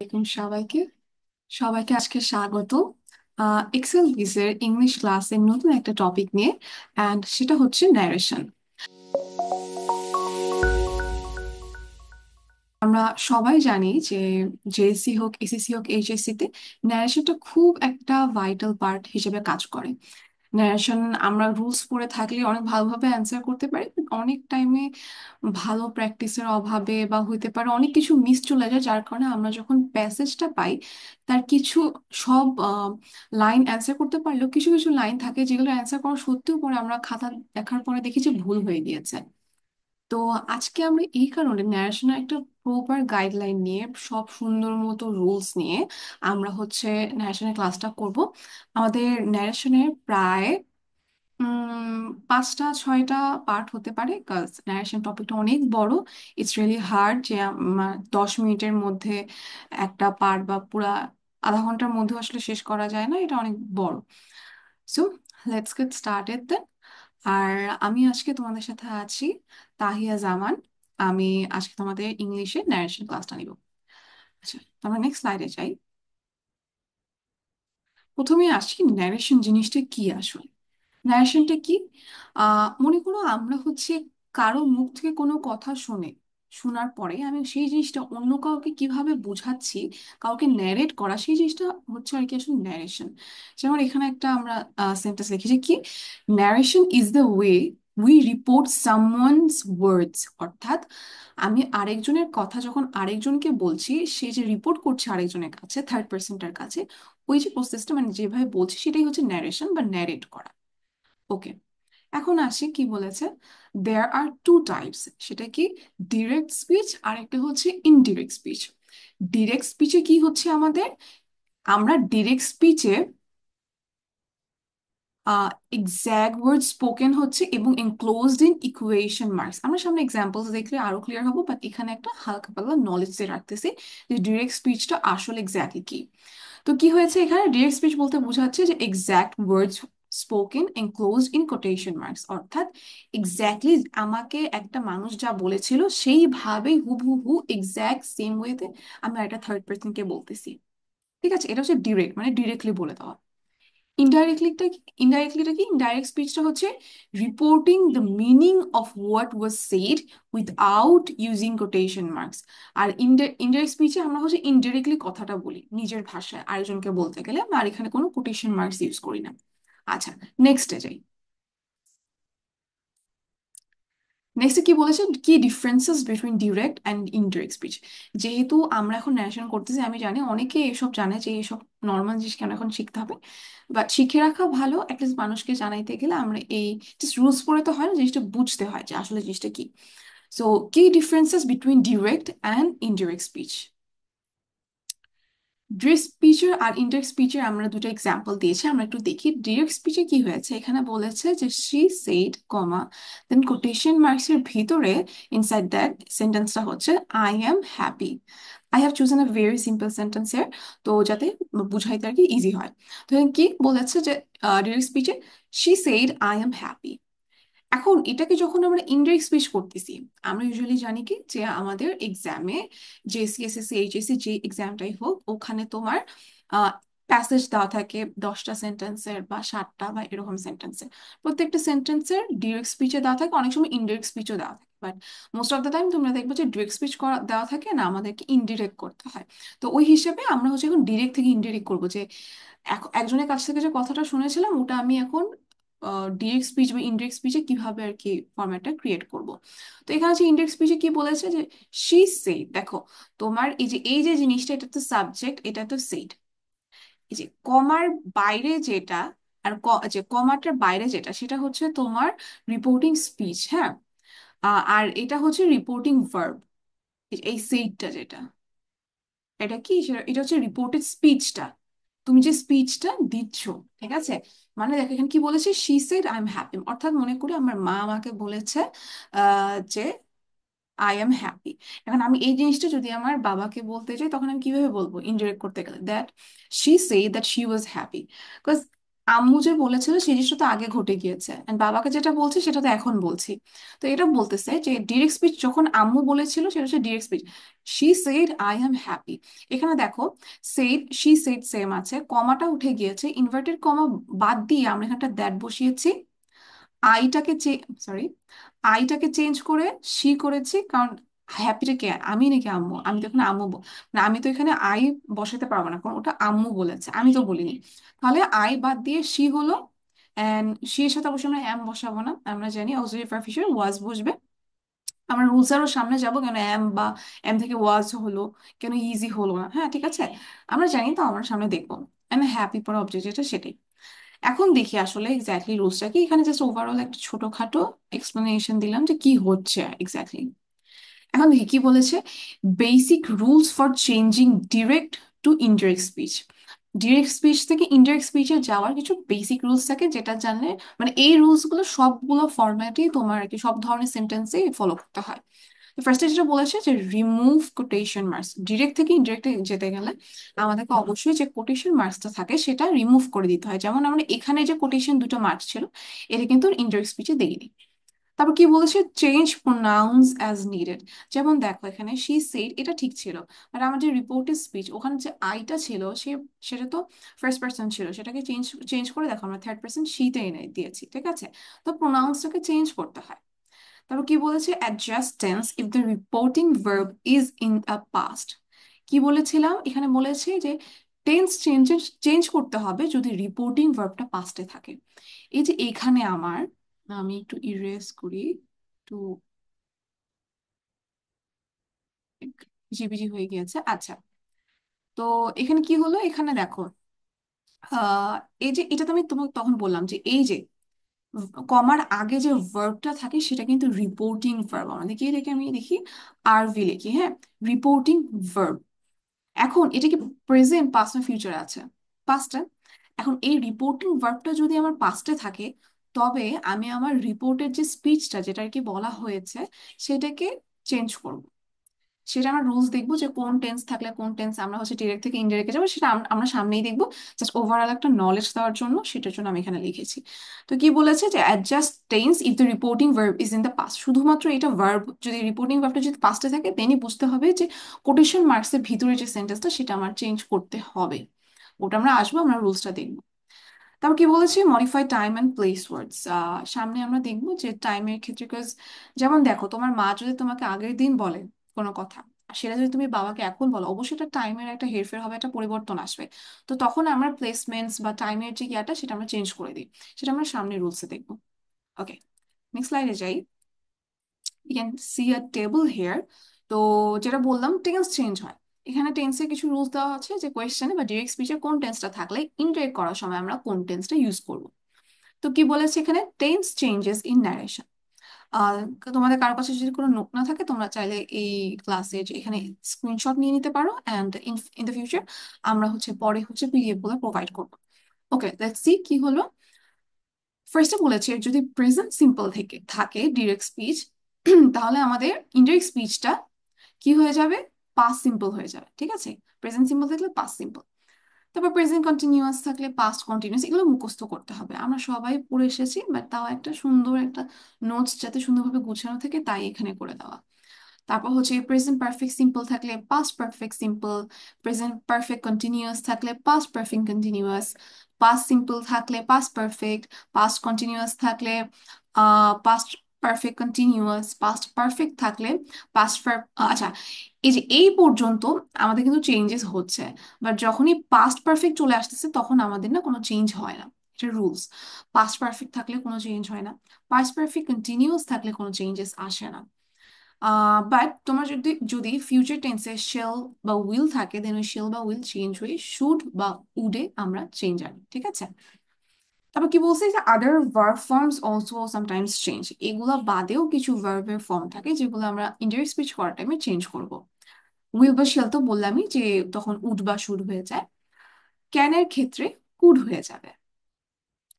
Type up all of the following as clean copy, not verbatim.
আলাইকুম সবাইকে সবাইকে আজকে স্বাগত এক্সেল ভিসের ইংলিশ ক্লাসের নতুন একটা টপিক নিয়ে অ্যান্ড সেটা হচ্ছে ন্যারেশন। আমরা সবাই জানি যে জেএসসি হোক, এসএসসি হোক, এইচএসসি তে ন্যারেশনটা খুব একটা ভাইটাল পার্ট হিসেবে কাজ করে। ন্যারেশন আমরা রুলস পড়ে থাকলে অনেক ভালোভাবে অ্যান্সার করতে পারি, but অনেক টাইমে ভালো প্র্যাকটিসের অভাবে বা হইতে পারে অনেক কিছু মিস চলে যায়, যার কারণে আমরা যখন প্যাসেজটা পাই তার কিছু সব লাইন অ্যান্সার করতে পারলেও কিছু কিছু লাইন থাকে যেগুলো অ্যান্সার করা সত্ত্বেও পরে আমরা খাতা দেখার পরে দেখি যে ভুল হয়ে গিয়েছে। তো আজকে আমরা এই কারণে ন্যারেশনের একটা প্রপার গাইডলাইন নিয়ে সব সুন্দর মতো রুলস নিয়ে আমরা হচ্ছে ন্যারেশনের ক্লাসটা করব। আমাদের ন্যারেশনের প্রায় 5টা 6টা পার্ট হতে পারে, কাজ ন্যারেশন টপিকটা অনেক বড়। ইটস রিয়েলি হার্ড যে 10 মিনিটের মধ্যে একটা পার্ট বা পুরা আধা ঘন্টার মধ্যে আসলে শেষ করা যায় না, এটা অনেক বড়। সো লেটস গেট স্টার্টেড দেন। আর আমি আজকে তোমাদের সাথে আছি তাহিয়া জামান। আমি আজকে তোমাদের ইংলিশে ন্যারেশন ক্লাসটা নিব। আচ্ছা, আমরা নেক্সট স্লাইডে যাই। প্রথমে আসি ন্যারেশন জিনিসটা কি আসলে। ন্যারেশনটা কি? মনে করো আমরা হচ্ছে কারো মুখ থেকে কোনো কথা শোনার পরে আমি সেই জিনিসটা অন্য কাউকে কিভাবে বোঝাচ্ছি, কাউকে ন্যারেট করা, সেই জিনিসটা হচ্ছে আর কি আসলে ন্যারেশন। যেমন এখানে একটা আমরা সেন্টেন্স লিখেছি কি, narration is the way we report someone's words. অর্থাৎ আমি আরেকজনের কথা যখন আরেকজনকে বলছি, সে যে রিপোর্ট করছে আরেকজনের কাছে, থার্ড পার্সনটার কাছে, ওই যে প্রসেসটা মানে যেভাবে বলছি সেটাই হচ্ছে ন্যারেশন বা ন্যারেট করা। ওকে, এখন আসি কি বলেছে, দেয়ার আর টু টাইপস। সেটা কি, ডিরেক্ট স্পিচ আর একটা হচ্ছে ইনডিরেক্ট স্পিচ। ডিরেক্ট স্পিচে কি হচ্ছে আমাদের, আমরা ডিরেক্ট স্পিচে এক্সাক্ট ওয়ার্ড স্পোকেন হচ্ছে এবং এনক্লোজড ইন ইকুয়েশন মার্কস। আমরা সামনে এক্সাম্পলস দেখলে আরো ক্লিয়ার হবো, বাট এখানে একটা হালকা পাতলা নলেজ দিয়ে রাখতেছি যে ডিরেক্ট স্পিচটা আসলে এক্স্যাক্টলি কি। তো কি হয়েছে এখানে, ডিরেক্ট স্পিচ বলতে বোঝাচ্ছে যে exact words spoken enclosed in quotation marks. অর্থাৎ এক্স্যাক্টলি আমাকে একটা মানুষ যা বলেছিল সেইভাবেই হুবহু এক্সাক্ট সেম ওয়েতে আমি একটা থার্ড পার্সনকে বলতেছি। ঠিক আছে, এটা হচ্ছে ডিরেক্ট, মানে ডিরেক্টলি বলে দেওয়া। ইনডাইরেক্টলিটা কি ইনডাইরেক্ট স্পিচটা হচ্ছে reporting the meaning of what was said without using quotation marks. আর ইনডাইরেক্ট স্পিচে আমরা হচ্ছে ইনডিরেক্টলি কথাটা বলি নিজের ভাষায় আরেকজনকে বলতে গেলে, আর এখানে কোনো কোটেশন মার্কস ইউজ করি না। আচ্ছা, নেক্সটে যাই। নেক্সট কি বলেছে, কি differences between direct and indirect speech. যেহেতু আমরা এখন ন্যারেশন করতেছি, আমি জানি অনেকে এসব জানে যে এসব নর্মাল জিনিস কেন এখন শিখতে হবে, বাট শিখে রাখা ভালো। অ্যাটলিস্ট মানুষকে জানাইতে গেলে আমরা এই জাস্ট রুলস পড়ে তো হয় না, জিনিসটা বুঝতে হয় যে আসলে জিনিসটা কি। সো কি differences between direct and indirect speech. Direct স্পিচের আর ইনডিরেক্ট স্পিচের আমরা দুটো এক্সাম্পল দিয়েছি, আমরা একটু দেখি। ডিরেক্ট স্পিচে কি হয়েছে, এখানে বলেছে যে she said comma then quotation marks এর ভিতরে ইনসাইড দ্যাট সেন্টেন্সটা হচ্ছে I am happy. I have chosen a very simple sentence এর, তো যাতে বুঝাইতে আর কি ইজি হয়। তো এখানে কি বলেছে যে ডিরেক্ট স্পিচে she said I am happy. এখন এটাকে যখন আমরা ইনডাইরেক্ট স্পিচ করতেছি, আমরা ইউজুয়ালি জানি কি যে আমাদের এক্সামে জেএসসি এসএসসি এইচএসসি যে এক্সামটাই হোক, ওখানে তোমার প্যাসেজ দেওয়া থাকে 10টা সেন্টেন্সের বা 7টা বা এরকম সেন্টেন্সের। প্রত্যেকটা সেন্টেন্সের ডিরেক্ট স্পিচে দেওয়া থাকে, অনেক সময় ইনডিরেক্ট স্পিচও দেওয়া থাকে, but most of the time তোমরা দেখবে যে ডিরেক্ট স্পিচ করা দেওয়া থাকে না, আমাদেরকে ইনডিরেক্ট করতে হয়। তো ওই হিসেবে আমরা হচ্ছে এখন ডিরেক্ট থেকে ইনডিরেক্ট করবো, যে একজনের কাছ থেকে যে কথাটা শুনেছিলাম ওটা আমি এখন ডিরেক্ট স্পিচ বা ইনডিরেক্ট স্পিচে কিভাবে আর কি ফরম্যাটটা ক্রিয়েট করব। তো এখানে হচ্ছে ইনডিরেক্ট স্পিচে কি বলেছে যে শি সেড, দেখো তোমার এই যে জিনিসটা, এটা তো সাবজেক্ট, এটা তো সেড। এই যে কমার বাইরে যেটা, আর যে কমাটার বাইরে যেটা, সেটা হচ্ছে তোমার রিপোর্টিং স্পিচ। হ্যাঁ, আর এটা হচ্ছে রিপোর্টিং ভার্ব। এই সেইডটা যেটা, এটা কি এটা হচ্ছে রিপোর্টেড স্পিচটা, তুমি যে স্পিচটা দিচ্ছ। ঠিক আছে, মানে দেখো এখানে কি বলেছে, she said I am happy. অর্থাৎ মনে করি আমার মা আমাকে বলেছে যে আই এম হ্যাপি। এখন আমি এই জিনিসটা যদি আমার বাবাকে বলতে চাই, তখন আমি কিভাবে বলবো ইনডিরেক্ট করতে গেলে, that she said that she was happy. আম্মু যে বলেছিল সেই জিনিসটা তো আগে ঘটে গিয়েছে, and বাবাকে যেটা বলছি সেটা তো এখন বলছি। তো এটা বলতেছে যে ডিরেক্ট স্পিচ যখন আম্মু বলেছিল সেটা হচ্ছে direct speech. She said I am happy. এখানে দেখো সেড শি সেড সেম আছে, কমাটা উঠে গিয়েছে, ইনভার্টেড কমা বাদ দিয়ে আমরা এখানটা দ্যাট বসিয়েছি। আইটাকে সরি, আইটাকে চেঞ্জ করে শি করেছি, কারণ হ্যাপিটা কে, আমি নাকি আম্মু? আমি তো এখানে আম্মু না, আমি তো এখানে আই বসাতে পারবো না, কারণ ওটা আম্মু বলেছে, আমি তো বলিনি। তাহলে আই বাদ দিয়ে শি হলো, এন্ড শি এর সাথে অবশ্যই আমরা এম বসাবো না, আমরা জানি অক্সিলারি ভার্ব হিসেবে ওয়াজ বসবে। আমরা রুলস আরও সামনে যাবো, কেন এম বা এম থেকে ওয়াজ হলো, কেন ইজি হলো না, হ্যাঁ ঠিক আছে, আমরা জানি, তো আমরা সামনে দেখবো। এন্ড হ্যাপি পর অবজেক্ট যেটা সেটাই। এখন দেখি আসলে এক্স্যাক্টলি রুলসটা কি, এখানে জাস্ট ওভারঅল একটা ছোটখাটো এক্সপ্লেনেশন দিলাম যে কি হচ্ছে এক্স্যাক্টলি। এখন দেখি কি বলেছে, basic rules for changing direct to indirect speech. Direct speech থেকে ইনডিরেক্ট স্পিচে যাওয়ার কিছু বেসিক রুলস থাকে, যেটা জানলে মানে এই রুলস গুলো সবগুলো ফরম্যাটই তোমার আর কি সব ধরনের সেন্টেন্সে ফলো করতে হয়। ফার্স্টে যেটা বলেছে যে রিমুভ কোটেশন মার্কস, ডিরেক্ট থেকে ইনডিরেক্টে যেতে গেলে আমাদেরকে অবশ্যই যে কোটেশন মার্কসটা থাকে সেটা রিমুভ করে দিতে হয়। যেমন আমরা এখানে যে কোটেশন দুটো মার্কস ছিল, এটা কিন্তু ইনডিরেক্ট স্পিচে দেইনি। তারপর কি বলেছে, চেঞ্জ প্রোনাউন্স অ্যাজ নিডেড। যেমন দেখো এখানে শি সেড এটা ঠিক ছিল, আর আমার যে রিপোর্টেড স্পিচ ওখানে যে আইটা ছিল সেটা তো ফার্স্ট পার্সন ছিল, সেটাকে চেঞ্জ চেঞ্জ করে দেখো আমরা থার্ড পার্সন শীতে এনে দিয়েছি, ঠিক আছে? তো প্রোনাউন্সটাকে চেঞ্জ করতে হয়। তারপর কি বলেছে, adjust tense if the reporting verb is in a past. কি বলেছিলাম, এখানে বলেছে যে টেন্স চেঞ্জ করতে হবে যদি রিপোর্টিং ভার্বটা পাস্টে থাকে। এই যে এখানে আমার, আমি একটু ইরেজ করি, একটু ঝিবিঝি হয়ে গিয়েছে, আচ্ছা। তো এখানে কি হলো, এখানে দেখো আহ এই যে এটা তো আমি তোমাকে তখন বললাম যে এই যে কমার আগে যে ভার্বটা থাকে সেটা কিন্তু রিপোর্টিং ভার্ব, আমাদের কি দেখি, আমি দেখি আরভি লিখি, হ্যাঁ, রিপোর্টিং ভার্ব। এখন এটা কি প্রেজেন্ট, পাস্ট না ফিউচার আছে? পাস্টে। এখন এই রিপোর্টিং ভার্বটা যদি আমার পাস্টে থাকে, তবে আমি আমার রিপোর্টের যে স্পিচটা যেটা আর কি বলা হয়েছে সেটাকে চেঞ্জ করব। সেটা আমরা রুলস দেখবো যে কোন টেন্স থাকলে কোন টেন্স আমরা হচ্ছে ডিরেক্ট থেকে ইনডিরেক্টে যাবো, সেটা আমরা সামনেই দেখবো। জাস্ট ওভারঅল একটা নলেজ দেওয়ার জন্য, সেটার জন্য আমি এখানে লিখেছি। তো কি বলেছে যে adjust tense if the reporting verb is in the past, শুধুমাত্র এটা ভার্ব যদি রিপোর্টিং ভার্বটা যদি পাস্টে থাকে দেনই বুঝতে হবে যে কোটেশন মার্কসের ভিতরে যে সেন্টেন্সটা সেটা আমার চেঞ্জ করতে হবে। ওটা আমরা আসবো, আমরা রুলসটা দেখবো। তারপর কি বলেছি, মডিফাই টাইম অ্যান্ড প্লেস ওয়ার্ডস। সামনে আমরা দেখবো যে টাইমের ক্ষেত্রে যেমন দেখো তোমার মা যদি তোমাকে আগের দিন বলে কোনো কথা, আর সেটা যদি তুমি বাবাকে এখন বলো, অবশ্যই একটা টাইমের একটা হেরফের হবে, একটা পরিবর্তন আসবে। তো তখন আমরা প্লেসমেন্টস বা টাইমের যে ইয়াটা সেটা আমরা চেঞ্জ করে দিই, সেটা আমরা সামনে রুলসে দেখবো। ওকে, নেক্সট স্লাইডে যাই। You can see a table here. তো যেটা বললাম টেন্স চেঞ্জ হয়, এখানে টেন্সের কিছু রুলস দেওয়া আছে যে কোয়েশ্চেনে বা ডিরেক্ট স্পিচে কোন টেন্সটা থাকলে ইন্টারেক্ট করার সময় আমরা কোন টেন্সটা ইউজ করবো। তো কি বলেছে এখানে, টেন্স চেঞ্জেস ইন ন্যারেশন। আর তোমাদের কারো কাছে যদি কোনো নোট না থাকে, তোমরা চাইলে এই ক্লাসে যে এখানে স্ক্রিনশট নিয়ে নিতে পারো, and in in the future আমরা হচ্ছে পরে হচ্ছে পিডিএফ গুলো প্রোভাইড করবো। ওকে, লেটস সি কি হলো। ফার্স্টে বলেছে যদি প্রেজেন্ট সিম্পল থেকে থাকে ডিরেক্ট স্পিচ, তাহলে আমাদের ইনডিরেক্ট স্পিচটা কি হয়ে যাবে, পাস্ট সিম্পল হয়ে যাবে, ঠিক আছে? প্রেজেন্ট সিম্পল থাকলে পাস্ট সিম্পল। তারপর প্রেজেন্ট কন্টিনিউয়াস থাকলে পাস্ট কন্টিনিউয়াস, এগুলো মুখস্থ করতে হবে, আমরা সবাই পড়ে এসেছি, বাট তাও একটা সুন্দর একটা নোটস যাতে সুন্দরভাবে গুছানো থাকে তাই এখানে করে দেওয়া। তারপর হচ্ছে প্রেজেন্ট পারফেক্ট সিম্পল থাকলে past perfect simple, present perfect continuous থাকলে past perfect continuous, past simple থাকলে পাস্ট পারফেক্ট, পাস্ট কন্টিনিউয়াস থাকলে past perfect continuous, past perfect থাকলে পাস্ট। আচ্ছা, এই যে এই পর্যন্ত আমাদের কিন্তু চেঞ্জেস হচ্ছে, বাট যখনই পাস্ট পারফেক্ট চলে আসতেছে তখন আমাদের না কোনো চেঞ্জ হয় না, এটা রুলস। পাস্ট পারফেক্ট থাকলে কোনো চেঞ্জ হয় না, পাস্ট পারফেক্ট কন্টিনিউয়াস থাকলে কোনো চেঞ্জেস আসে না। বাট তোমার যদি যদি ফিউচার টেন্সে শেল বা উইল থাকে, দেন ওই শেল বা উইল চেঞ্জ হয়ে শুড বা উডে আমরা চেঞ্জ আনি, ঠিক আছে? তারপর কি বলছে যে other verb forms also sometimes change, এগুলা বাদেও কিছু ভার্বের ফর্ম থাকে যেগুলো আমরা ইনডাইরেক্ট স্পিচ করার টাইমে চেঞ্জ করব। উইল বা শেল তো বললামই যে তখন উড বা শুড হয়ে যায়, ক্যানের ক্ষেত্রে কুড হয়ে যাবে,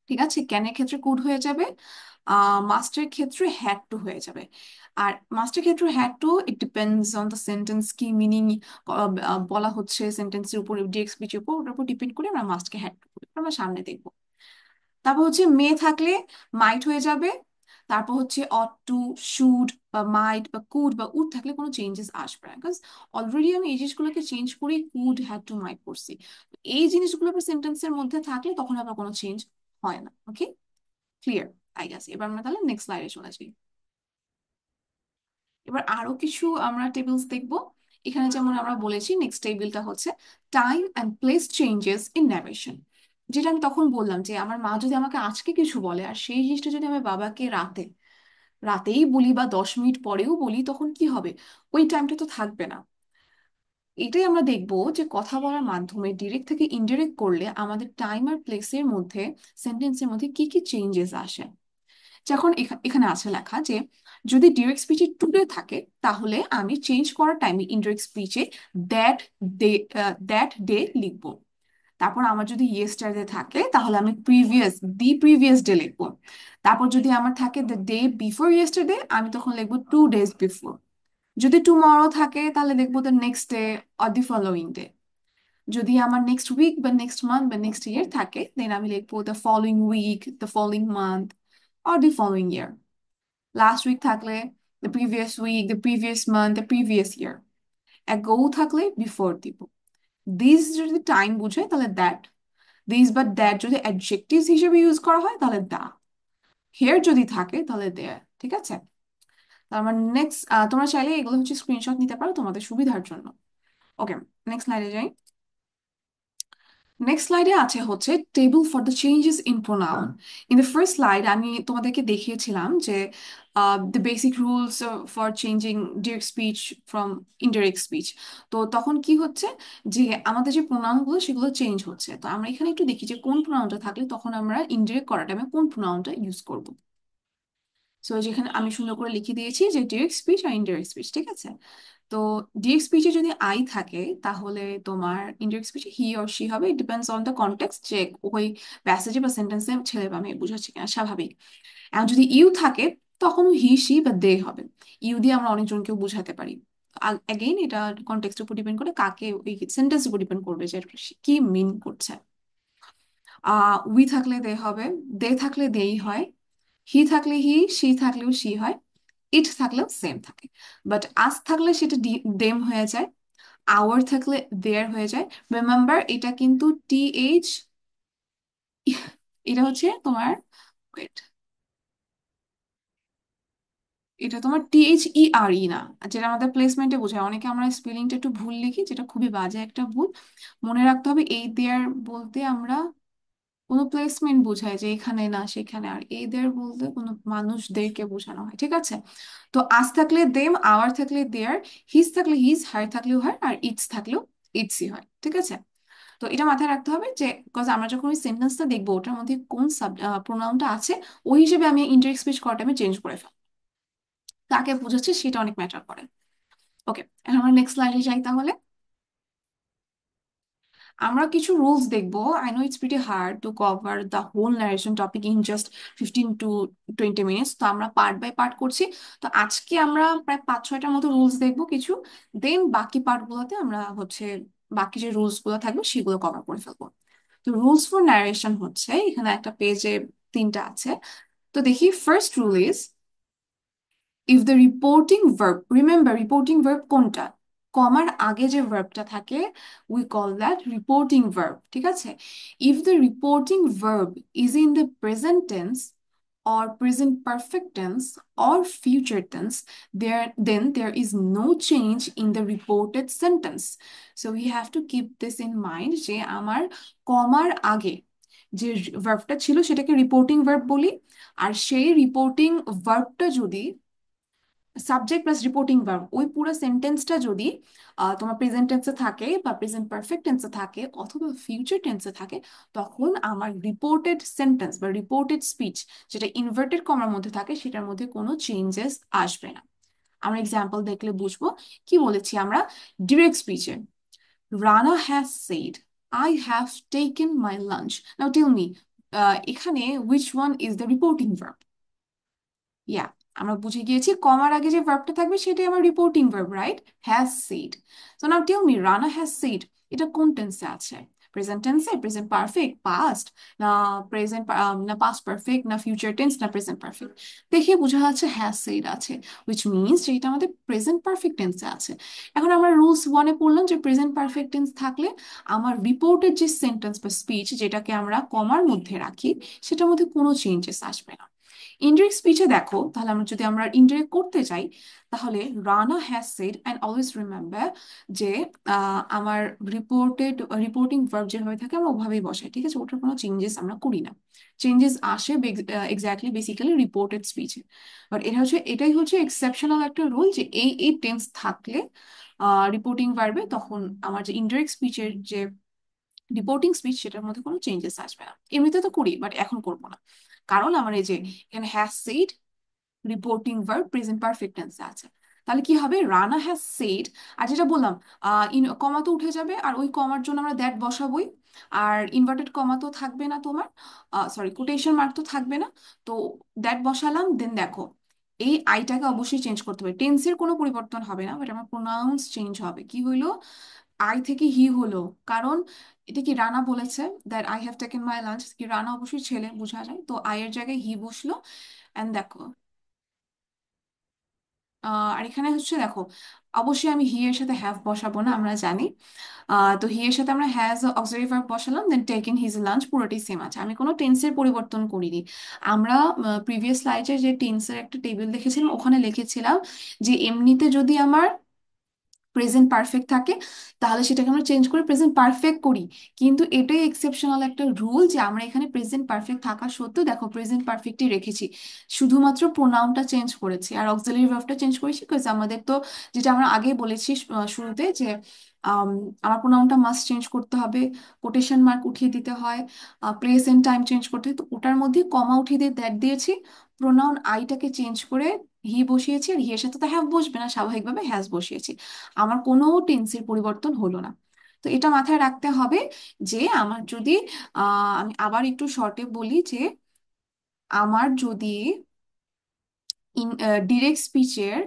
ঠিক আছে? ক্যানের ক্ষেত্রে কুড হয়ে যাবে, মাস্টের ক্ষেত্রে হ্যাড টু হয়ে যাবে। আর মাস্টের ক্ষেত্রে had to, it depends on the sentence, কি মিনিং বলা হচ্ছে সেন্টেন্সের উপর, ডিরেক্ট স্পিচের উপর, ওটার উপর ডিপেন্ড করে আমরা মাস্টকে হ্যাড টু করি, আমরা সামনে দেখবো। তারপর হচ্ছে মে থাকলে মাইট হয়ে যাবে। তারপর হচ্ছে অট টু, শুড বা মাইট বা কুড বা উড থাকলে কোনো চেঞ্জেস আসবে না, বিকজ অলরেডি আমি এই জিনিসগুলোকে চেঞ্জ করে কুড, হ্যাড টু, মাইট করছি। এই জিনিসগুলো সেন্টেন্সের মধ্যে থাকলে তখন আবার কোনো চেঞ্জ হয় না। ওকে, ক্লিয়ার আই গেস। এবার আমরা তাহলে নেক্সট স্লাইডে চলে যাই। এবার আরো কিছু আমরা টেবিলস দেখব। এখানে যেমন আমরা বলেছি নেক্সট টেবিলটা হচ্ছে time and place changes in narration. যেটা আমি তখন বললাম যে আমার মা যদি আমাকে আজকে কিছু বলে আর সেই জিনিসটা যদি আমি বাবাকে রাতেই বলি বা 10 মিনিট পরেও বলি, তখন কি হবে? ওই টাইমটা তো থাকবে না। এটাই আমরা দেখবো যে কথা বলার মাধ্যমে ডিরেক্ট থেকে ইনডিরেক্ট করলে আমাদের টাইম আর প্লেসের মধ্যে, সেন্টেন্সের মধ্যে কি কি চেঞ্জেস আসে। যখন এখানে আছে লেখা যে যদি ডিরেক্ট স্পিচে টুডে থাকে, তাহলে আমি চেঞ্জ করার টাইমে ইনডিরেক্ট স্পিচে দ্যাট ডে, দ্যাট ডে লিখবো। তারপর আমার যদি ইয়েস্টারডে থাকে তাহলে আমি দি প্রিভিয়াস ডে লিখবো। তারপর যদি আমার থাকে দ্য ডে বিফোর ইয়েস্টারডে, আমি তখন লিখবো 2 days বিফোর। যদি টুমরো থাকে তাহলে দেখবো the next day or the following day. যদি আমার নেক্সট উইক বা নেক্সট মান্থ বা নেক্সট ইয়ার থাকে, দেন আমি লিখবো the following week, the following month or the following year. Last week থাকলে the previous week, the previous month, the previous year. Ago থাকলে before দিব। দিস যদি time বুঝায় তাহলে দ্যাট। দিস বা দ্যাট যদি অ্যাডজেক্টিভস হিসেবে ইউজ করা হয় তাহলে দা। হেয়ার যদি থাকে তাহলে দেয়ার। ঠিক আছে? তার মানে নেক্সট, তোমরা চাইলে এগুলো হচ্ছে স্ক্রিনশট নিতে পারো তোমাদের সুবিধার জন্য। ওকে, নেক্সট স্লাইডে যাই। নেক্সট স্লাইডে আছে হচ্ছে table for the changes in pronoun. In the first slide আমি তোমাদেরকে দেখিয়েছিলাম যে the basic rules for changing direct speech from indirect speech. তো তখন কি হচ্ছে যে আমাদের যে প্রোনাউনগুলো সেগুলো চেঞ্জ হচ্ছে। তো আমরা এখানে একটু দেখি যে কোন প্রোনাউনটা থাকলে তখন আমরা ইনডিরেক্ট করার টাইমে কোন প্রোনাউনটা ইউজ করব। সো যেখানে আমি সুন্দর করে লিখে দিয়েছি যে ডিরেক্ট স্পিচ আর ইনডিরেক্ট স্পিচ। ঠিক আছে? তো ডিরেক্ট স্পিচে যদি আই থাকে তাহলে তোমার ইনডিরেক্ট স্পিচে হি অর শি হবে। It depends on the context, যে ওই প্যাসেজে বা সেন্টেন্সে ছেলে বা মেয়ে বুঝাচ্ছে কিনা, স্বাভাবিক। আর যদি ইউ থাকে তখন হি শি বা দে হবে। ইউ দিয়ে আমরা অনেকজনকেও বুঝাতে পারি। অ্যাগেইন এটা কনটেক্সটের উপর ডিপেন্ড করে, কাকে ওই সেন্টেন্সের উপর ডিপেন্ড করবে যে কি মিন করছে। উই থাকলে দে হবে, দে থাকলে দেই হয়, হি থাকলে হি, শি থাকলেও শি হয়, ইট থাকলেও সেম থাকে। বাট আস থাকলে সেটা দেম হয়ে যায়, আওয়ার থাকলে দেয়ার হয়ে যায়। রিমেম্বার এটা কিন্তু টি এইচ, এটা হচ্ছে তোমার, wait, এটা তোমার THERE না, যেটা আমাদের প্লেসমেন্টে বোঝায়। অনেকে আমরা স্পেলিংটা একটু ভুল লিখি, যেটা খুবই বাজে একটা ভুল। মনে রাখতে হবে এই দেয়ার বলতে আমরা কোনো প্লেসমেন্ট বোঝায় যে এখানে না সেখানে, আর এদের বলতে কোনো মানুষদেরকে বোঝানো হয়। ঠিক আছে? তো আস থাকলে দেম, আওয়ার থাকলে দেয়ার, হিজ থাকলে হিজ, হার থাকলেও হার, আর ইটস থাকলেও ইটসই হয়। ঠিক আছে? তো এটা মাথায় রাখতে হবে যে বিকজ আমরা যখন ওই সেন্টেন্সটা দেখবো ওটার মধ্যে কোন প্রোনাউনটা আছে, ওই হিসেবে আমি ইনডিরেক্ট স্পিচ করাটা আমি চেঞ্জ করে ফেলবো। কাকে বোঝাচ্ছে সেটা অনেক ম্যাটার করে। ওকে, এখন আমরা নেক্সট স্লাইডে যাই তাহলে। আমরা কিছু রুলস দেখবো। I know it's pretty hard to cover the whole narration topic in just 15 to 20 minutes. তো আমরা পার্ট বাই পার্ট করছি। তো আজকে আমরা প্রায় 5-6টার মতো রুলস দেখবো কিছু। দেন বাকি পার্টগুলোতে আমরা হচ্ছে বাকি যে রুলস গুলো থাকবে সেগুলো কভার করে ফেলবো। তো রুলস ফর ন্যারেশন হচ্ছে এখানে একটা পেজে 3টা আছে। তো দেখি, first rule is if the reporting verb, remember reporting verb কোনটা? কমার আগে যে ভার্বটা থাকে, we call that reporting verb. ঠিক আছে? If the reporting verb is in the present tense or present perfect tense or future tense, then there is no change in the reported sentence. So we have to keep this in mind যে আমার কমার আগে যে ভার্বটা ছিল সেটাকে reporting verb বলি। আর সেই reporting ভার্বটা যদি সাবজেক্ট প্লাস রিপোর্টিং ভার্ব, ওই পুরো সেন্টেন্সটা যদি তোমার প্রেজেন্ট টেন্সে থাকে বা প্রেজেন্ট পারফেক্ট টেন্সে থাকে অথবা ফিউচার টেন্সে থাকে, তখন আমার রিপোর্টেড সেন্টেন্স বা রিপোর্টেড স্পিচ যেটা ইনভার্টেড কমার মধ্যে থাকে সেটার মধ্যে কোনো চেঞ্জেস আসবে না। আমরা এক্সাম্পল দেখলে বুঝবো। কি বলেছি আমরা ডিরেক্ট স্পিচে? Rana has said I have taken my lunch. Now tell me, এখানে which one is the reporting verb? Yeah, আমরা বুঝে গিয়েছি কমার আগে যে ভার্বটা থাকবে সেটাই আমার reporting verb, right? Has said. So now tell me Rana has said এটা কোন টেন্সে আছে? প্রেজেন্ট টেন্সে প্রেজেন্ট পারফেক্ট, পাস্ট, না প্রেজেন্ট, না পাস্ট পারফেক্ট, না ফিউচার টেন্স, না প্রেজেন্ট পারফেক্ট। দেখে বোঝা যাচ্ছে হ্যাজ সেড আছে, উইচ মিনস যে এটা আমাদের প্রেজেন্ট পারফেক্ট টেন্সে আছে। এখন আমরা রুলস ওয়ানে পড়লাম যে প্রেজেন্ট পারফেক্ট টেন্স থাকলে আমার রিপোর্টেড যে সেন্টেন্স বা স্পিচ, যেটাকে আমরা কমার মধ্যে রাখি, সেটার মধ্যে কোনো চেঞ্জেস আসবে না। ইনডিরেক্ট স্পিচে দেখো, তাহলে আমরা যদি ইনডিরেক্ট করতে চাই, তাহলে Rana has shed, and always remember যে আমার রিপোর্টিং ভার্ব যেভাবে থাকে আমরা ওভাবেই বসাই, ঠিক আছে, ওটার কোনো চেঞ্জেস আমরা করি না। চেঞ্জেস আসে এক্স্যাক্টলি বেসিক্যালি রিপোর্টেড স্পিচে। বাট এটাই হচ্ছে এক্সেপশনাল একটা রুল, যে এই টেন্স থাকলে রিপোর্টিং ভার্বে, তখন আমার যে ইনডিরেক্ট স্পিচের যে রিপোর্টিং স্পিচ, সেটার মধ্যে কোনো চেঞ্জেস আসবে না। এমনিতে তো করি, বাট এখন করবো না, কারণ আমার এই যে এখানে has said reporting verb present perfect টেন্সে আছে। তাহলে কি হবে, রানা হ্যাজ সেইড, আর যেটা বললাম কমা তো উঠে যাবে, আর ওই কমার জন্য আমরা দ্যাট বসাবোই। আর ইনভার্টেড কমা তো থাকবে না তোমার, সরি কোটেশন মার্ক তো থাকবে না। তো দ্যাট বসালাম, দেন দেখো এই আইটাকে অবশ্যই চেঞ্জ করতে হবে। টেন্সের কোনো পরিবর্তন হবে না, বাট আমার প্রোনাউন্স চেঞ্জ হবে। কি হইলো, আই থেকে হি হলো, কারণ এটা কি রানা বলেছে that I have taken my lunch, কি রানা অবশ্যই ছেলে, বোঝা যায়, তো আই এর জায়গায় হি বসলো। এন্ড দেখো আর এখানে হচ্ছে দেখো, অবশ্যই আমি হি এর সাথে হ্যাভ বসাবো না, আমরা জানি। তো হি এর সাথে আমরা হ্যাজ অক্সিলারি ভার্ব বসালাম, দেন টেকেন হিজ লাঞ্চ, পুরোটাই সেম আছে, আমি কোনো টেন্সের পরিবর্তন করিনি। আমরা প্রিভিয়াস স্লাইডে যে টেন্সের একটা টেবিল দেখেছিলাম, ওখানে লিখেছিলাম যে এমনিতে যদি আমার প্রেজেন্ট পারফেক্ট থাকে, তাহলে সেটাকে আমরা চেঞ্জ করে প্রেজেন্ট পারফেক্ট করি। কিন্তু এটাই এক্সেপশনাল একটা রুল, যে আমরা এখানে প্রেজেন্ট পারফেক্ট থাকা সত্ত্বেও দেখো প্রেজেন্ট পারফেক্টই রেখেছি, শুধুমাত্র প্রোনাউনটা চেঞ্জ করেছি আর অক্সিলারি ভার্বটা চেঞ্জ করেছি। বিকজ আমাদের তো, যেটা আমরা আগেই বলেছি শুরুতে, যে আম, আমার প্রোনাউনটা মাস্ট চেঞ্জ করতে হবে, কোটেশন মার্ক উঠিয়ে দিতে হয়, প্লেস এন্ড টাইম চেঞ্জ করতে হয়, তো ওটার মধ্যে কমা উঠিয়ে দিয়ে দ্যাট দিয়েছি। প্রোনাউন আইটাকে চেঞ্জ করে হি বসিয়েছি, আর হি এর সাথে তো হ্যাভ বসবে না, স্বাভাবিকভাবে হ্যাজ বসিয়েছি। আমার কোনো টেন্সের পরিবর্তন হলো না। তো এটা মাথায় রাখতে হবে, যে আমার যদি আমি আবার একটু শর্টে বলি, যে আমার যদি ডিরেক্ট স্পিচের,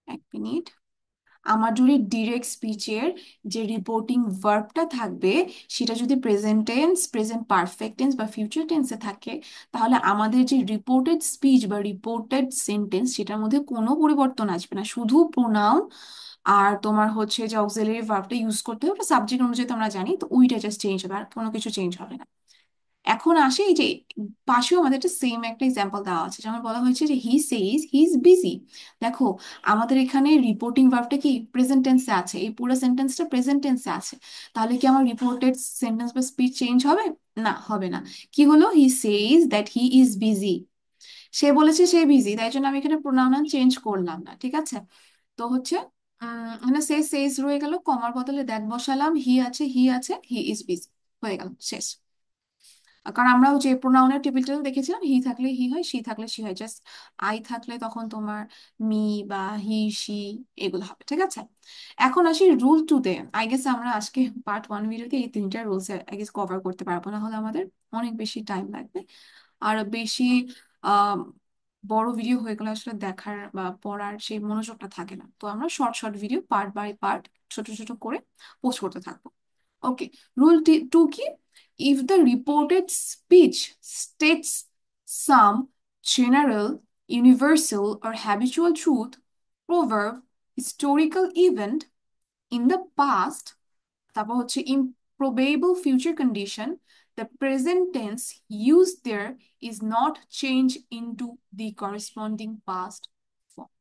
এক মিনিট, আমার যদি ডিরেক্ট স্পিচের যে রিপোর্টিং ভার্বটা থাকবে, সেটা যদি present tense, present perfect tense বা ফিউচার টেন্সে থাকে, তাহলে আমাদের যে রিপোর্টেড স্পিচ বা রিপোর্টেড সেন্টেন্স, সেটার মধ্যে কোনো পরিবর্তন আসবে না, শুধু প্রোনাউন আর তোমার হচ্ছে যে অক্সিলারি ভার্বটা ইউজ করতে হবে, ওটা সাবজেক্ট অনুযায়ী তো আমরা জানি, তো ওইটা জাস্ট চেঞ্জ হবে, আর কোনো কিছু চেঞ্জ হবে না। এখন আসে এই যে পাশেও আমাদের একটা সেম একটা এক্সাম্পল দেওয়া আছে, যেমন বলা হয়েছে যে হি সেইজ হি ইজ বিজি। দেখো আমাদের এখানে রিপোর্টিং ভার্বটা কি প্রেজেন্ট টেন্সে আছে, এই পুরো সেন্টেন্সটা প্রেজেন্ট টেন্সে আছে। তাহলে কি আমার রিপোর্টেড সেন্টেন্স বা স্পিচ চেঞ্জ হবে? না, হবে না। কি হলো, he says that he is busy, সে বলেছে সে বিজি, তাই জন্য আমি এখানে প্রোনাউন চেঞ্জ করলাম না, ঠিক আছে। তো হচ্ছে মানে সে সেইজ রয়ে গেল, কমার বদলে দ্যাট বসালাম, হি আছে হি ইজ বিজি, হয়ে গেল, শেষ। কারণ আমরাও যে প্রোনাউনের টেবিলটা দেখেছিলাম, হি থাকলে হি হয়, সি থাকলে সি হয়, জাস্ট আই থাকলে তখন তোমার মি বা হি সি এগুলো হবে, ঠিক আছে। এখন আসি রুল টু তে। আই গেস আমরা আজকে পার্ট ওয়ান ভিডিওতে এই তিনটা রুলস আই গেস কভার করতে পারবো না, হলে আমাদের অনেক বেশি টাইম লাগবে। আর বেশি আহ বড় ভিডিও হয়ে গেলে আসলে দেখার বা পড়ার সেই মনোযোগটা থাকে না, তো আমরা short short video part by part ছোট ছোট করে পোস্ট করতে থাকবো। ওকে, রুল টু কি, if the reported speech states some general, universal, or habitual truth, proverb, historical event in the past, তারপর হচ্ছে improbable future condition, the present tense used there is not changed into the corresponding past form.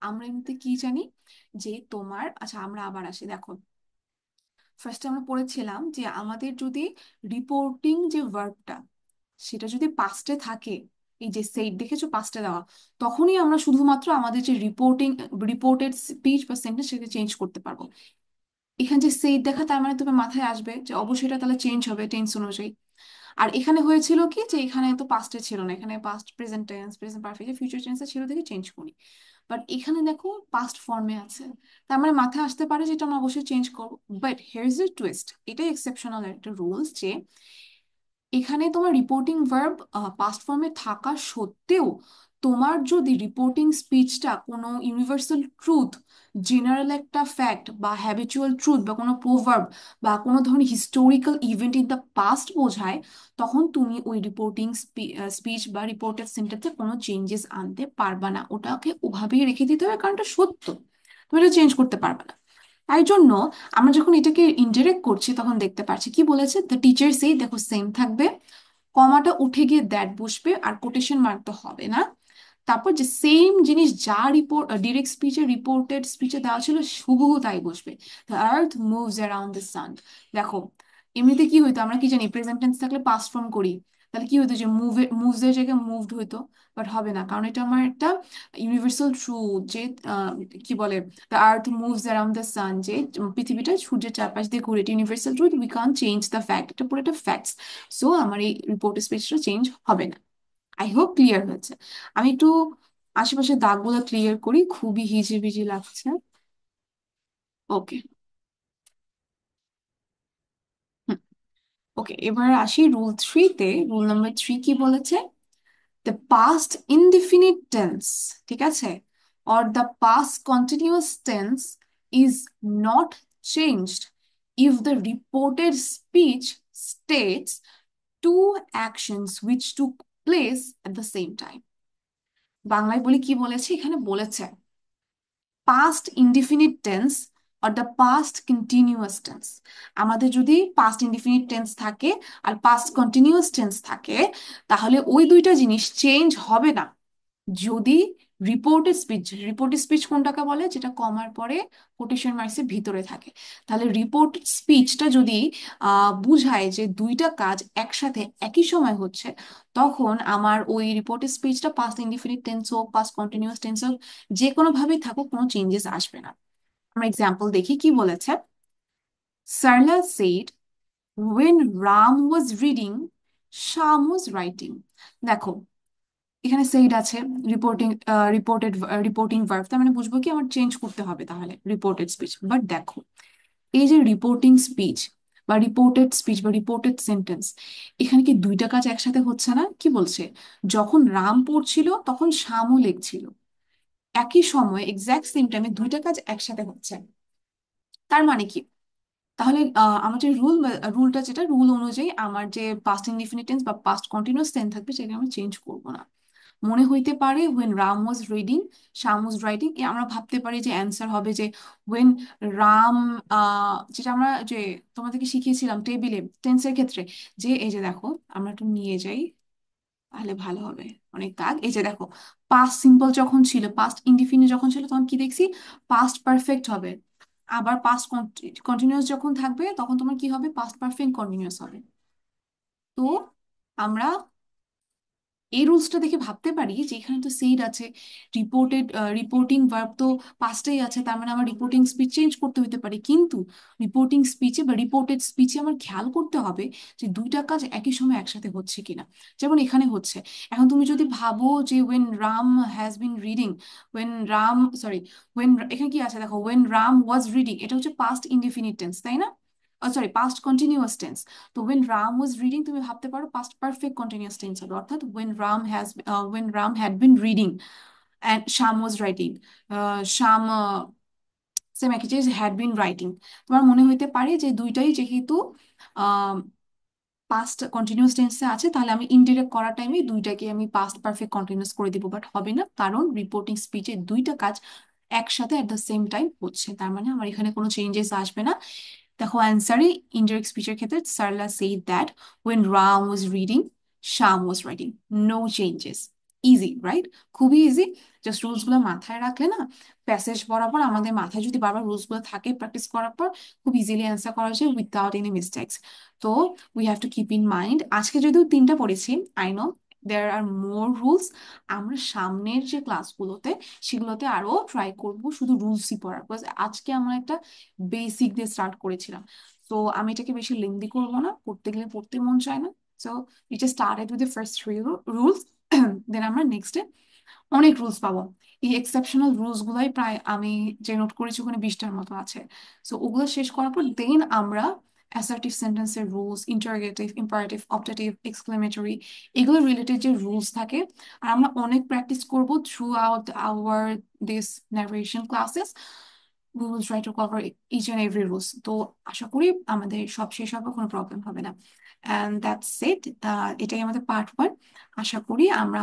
আমরা এমনিতে কি জানি, যে তোমার, আচ্ছা আমরা আবার আসি, দেখো ফার্স্টে আমরা পড়েছিলাম যে আমাদের যদি রিপোর্টিং যে ভার্বটা, সেটা যদি পাস্টে থাকে, এই যে সেইট দেখেছো পাস্টে দেওয়া, তখনই আমরা শুধুমাত্র আমাদের যে রিপোর্টেড স্পিচ বা সেন্টেন্স সেটা চেঞ্জ করতে পারবো। এখানে যে সেইট দেখা, তার মানে তোমার মাথায় আসবে যে অবশ্যই এটা তাহলে চেঞ্জ হবে টেন্স অনুযায়ী। আর এখানে হয়েছিল কি, যে এখানে তো পাস্টে ছিল না, এখানে past present tense, present perfect, future টেন্সে ছিল দেখে চেঞ্জ করি। বাট এখানে দেখো পাস্ট ফর্মে আছে, তার মানে মাথায় আসতে পারে যেটা আমরা অবশ্যই চেঞ্জ করবো। But here is a twist, এটাই এক্সেপশনাল একটা রুলস, যে এখানে তোমার রিপোর্টিং ভার্ব পাস্ট ফর্মে থাকা সত্ত্বেও তোমার যদি রিপোর্টিং স্পিচটা কোনো ইউনিভার্সাল ট্রুথ, জেনারেল একটা ফ্যাক্ট বা হ্যাবিচুয়াল ট্রুথ বা কোনো প্রোভার্ব বা কোনো ধরনের historical event in the past বোঝায়, তখন তুমি ওই রিপোর্টিং স্পিচ বা রিপোর্টেড সেন্টেন্সে কোনো চেঞ্জেস আনতে পারবা না। ওটাকে ওভাবেই রেখে দিতে হবে, কারণ এটা সত্য, তুমি এটা চেঞ্জ করতে পারবে না। তাই জন্য আমরা যখন এটাকে ইনডিরেক্ট করছি তখন দেখতে পাচ্ছি কি বলেছে, দ্য টিচার সেই, দেখো সেম থাকবে, কমাটা উঠে গিয়ে দ্যাট বসবে, আর কোটেশন মার্ক তো হবে না। তারপর যে সেম জিনিস যা রিপোর্ট ডিরেক্ট স্পিচে রিপোর্টেড স্পিচে দেওয়া ছিল হুবহু তাই বসবে, the earth moves around the sun. দেখো এমনিতে কি হইতো, আমরা কি জানি প্রেজেন্ট টেন্স থাকলে পাস্ট ফর্ম করি, তাহলে কি হতো যে মুভস এর জায়গায় মুভড হইতো। বাট হবে না, কারণ এটা আমার একটা ইউনিভার্সাল ট্রুথ যে কি বলে, the earth moves around the sun, যে পৃথিবীটা সূর্যের চারপাশ দিয়ে ঘুরে, এটা universal truth, we can't change the fact, এটা পুরো একটা ফ্যাক্টস। সো আমার এই রিপোর্ট স্পিচটা চেঞ্জ হবে না। আই হোপ ক্লিয়ার হয়েছে। আমি একটু আশেপাশে দাগগুলো ক্লিয়ার করি, খুবই হিজিবিজি লাগছে। ওকে। ওকে, এবার আসি রুল 3-তে। রুল নাম্বার 3 কি বলেছে, দ্য পাস্ট ইনডিফিনিট টেন্স, ঠিক আছে, or the past continuous tense is not changed if the reported speech states to actions which took place at the same time। বাংলায় বলি কি বলেছে, এখানে বলেছে past indefinite tense or the past continuous tense. আমাদের যদি পাস্ট ইনডিফিনিট টেন্স থাকে আর past continuous tense থাকে, তাহলে ওই দুইটা জিনিস চেঞ্জ হবে না যদি রিপোর্টেড স্পিচ কোনটাকে বলে, যেটা কমার পরে কোটেশন মার্কসের ভিতরে থাকে। তাহলে রিপোর্টেড স্পিচটা যদি বুঝায় যে দুইটা কাজ একসাথে একই সময় হচ্ছে, তখন আমার ওই রিপোর্টেড স্পিচটা পাস্ট ইনডিফিনিট টেন্স হোক পাস্ট কন্টিনিউয়াস টেন্স হোক, যে কোনো ভাবেই থাকুক, কোনো চেঞ্জেস আসবে না। আমরা এক্সাম্পল দেখি কি বলেছে। Sarala said when Ram was reading, Sham was writing। দেখো এখানে সেইড আছে, রিপোর্টিং রিপোর্টিং ভার্ব, তার মানে বুঝবো কি আমার চেঞ্জ করতে হবে তাহলে রিপোর্টেড স্পিচ। বাট দেখো এই যে রিপোর্টিং স্পিচ বা রিপোর্টেড স্পিচ বা রিপোর্টেড সেন্টেন্স, এখানে কি দুইটা কাজ একসাথে হচ্ছে না? কি বলছে, যখন রাম পড়ছিল তখন শ্যামও লিখছিল, একই সময় এক্সাক্ট সেম টাইমে দুইটা কাজ একসাথে হচ্ছে। তার মানে কি, তাহলে আমার যে রুলটা, যেটা রুল অনুযায়ী আমার যে পাস্ট ইনডিফিনিট টেন্স বা পাস্ট কন্টিনিউয়াস টেন্স থাকবে সেটা আমি চেঞ্জ করবো না। মনে হইতে পারে when Ram was reading, Shyam was writing, আমরা ভাবতে পারি যে অ্যান্সার হবে যে when রাম, যেটা আমরা যে তোমাদেরকে শিখিয়েছিলাম টেবিলে টেন্সের ক্ষেত্রে, যে এই যে দেখো আমরা একটু নিয়ে যাই তাহলে ভালো হবে, অনেক দাগ। এই যে দেখো পাস্ট সিম্পল যখন ছিল, পাস্ট ইনডিফিনিট যখন ছিল, তখন কি দেখছি, পাস্ট পারফেক্ট হবে। আবার পাস্ট কন্টিনিউয়াস যখন থাকবে তখন তোমার কি হবে, পাস্ট পারফেক্ট কন্টিনিউয়াস হবে। তো আমরা এই রুলসটা দেখে ভাবতে পারি যে এখানে তো সেইড আছে, রিপোর্টিং ভার্ব তো পাস্টেই আছে, তার মানে আমার রিপোর্টিং স্পিচ চেঞ্জ করতে হতে পারে। কিন্তু রিপোর্টিং স্পিচে বা রিপোর্টেড স্পিচে আমার খেয়াল করতে হবে যে দুইটা কাজ একই সময় একসাথে হচ্ছে কিনা। যেমন এখানে হচ্ছে। এখন তুমি যদি ভাবো যে when Ram has been reading, when Ram sorry when, এখানে কি আছে দেখো, ওয়েন রাম ওয়াজ রিডিং, এটা হচ্ছে পাস্ট ইনডিফিনিট টেন্স, তাই না? Sorry, past continuous tense. তো when Ram was reading তুমি ভাবতে পারো পাস্ট পারফেক্ট কন্টিনিউয়াস টেন্স হবে, অর্থাৎ when Ram had been reading and Sham was writing, Sham same একই জিনিস হ্যাড বিন রাইটিং। তোমার মনে হইতে পারে যে দুইটাই যেহেতু পাস্ট কন্টিনিউয়াস টেন্সে আছে, তাহলে আমি ইনডিরেক্ট করার টাইমে দুইটাকে আমি পাস্ট পারফেক্ট কন্টিনিউয়াস করে দিব। বাট হবে না, কারণ রিপোর্টিং স্পিচে দুইটা কাজ একসাথে এট দ্য সেম টাইম হচ্ছে, তার মানে আমার এখানে কোনো চেঞ্জেস আসবে না। দেখো অ্যান্সারে ইনডিরেক্ট স্পিচের ক্ষেত্রে সারলা সেই that when Ram was reading, Sham was writing, no changes। Easy right, খুবই ইজি। জাস্ট রুলস গুলো মাথায় রাখলে না, প্যাসেজ বরাবর আমাদের মাথায় যদি বারবার রুলস গুলো থাকে প্র্যাকটিস করার পর, খুব ইজিলি অ্যান্সার করা যায় উইথাউট এনি মিস্টেক্স। তো we have to keep in mind, আজকে যদিও 3টা পড়েছি, I know there are more rules. আমরা সামনের যে ক্লাসগুলোতে সেগুলোতে আরো ট্রাই করব শুধু রুলসই পড়ার, বিকজ আজকে আমরা একটা বেসিক দিয়ে স্টার্ট করেছিলাম। তো আমি এটাকে বেশি লেন্দি করবো না, পড়তে গেলে পড়তে মন চায় না। So it just started with the first 3 rules, then আমরা নেক্সটে অনেক রুলস পাবো। এই এক্সেপশনাল রুলস গুলাই প্রায় আমি যে নোট করেছি ওখানে 20টার মতো আছে। সো ওগুলো শেষ করার পর দেন আমরা অ্যাসার্টিভ সেন্টেন্সের rules, interrogative, imperative, optative, exclamatory, এগুলো রিলেটেড যে রুলস থাকে। আর আমরা অনেক প্র্যাকটিস করব throughout our this narration classes. We will try to cover each and every rules. তো আশা করি আমাদের সব শেষ হবে, কোনো প্রবলেম হবে না। And that's it. এটাই আমাদের পার্ট 1। আশা করি আমরা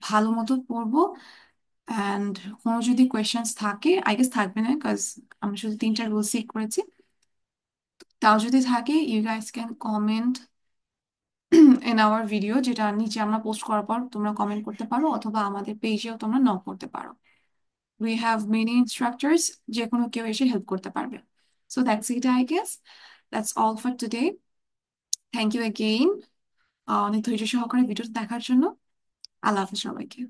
ভালো মতো পড়বো। অ্যান্ড কোনো যদি কোয়েশ্চেন্স থাকে, আই গেস থাকবে না, বিকজ আমরা শুধু 3টা রুল সেট করেছি। তাও যদি থাকে, you guys can comment in our video, যেটা নিচে আমরা পোস্ট করার পর তোমরা কমেন্ট করতে পারো, অথবা আমাদের পেজেও তোমরা নক করতে পারো। উই হ্যাভ মেনি ইনস্ট্রাক্টরস, যে কোনো কেউ এসে হেল্প করতে পারবে। So that's it, I guess. That's all for today. Thank you again অনেক ধৈর্য সহকারে ভিডিওটা দেখার জন্য। আল্লাহ হাফিজ সবাইকে।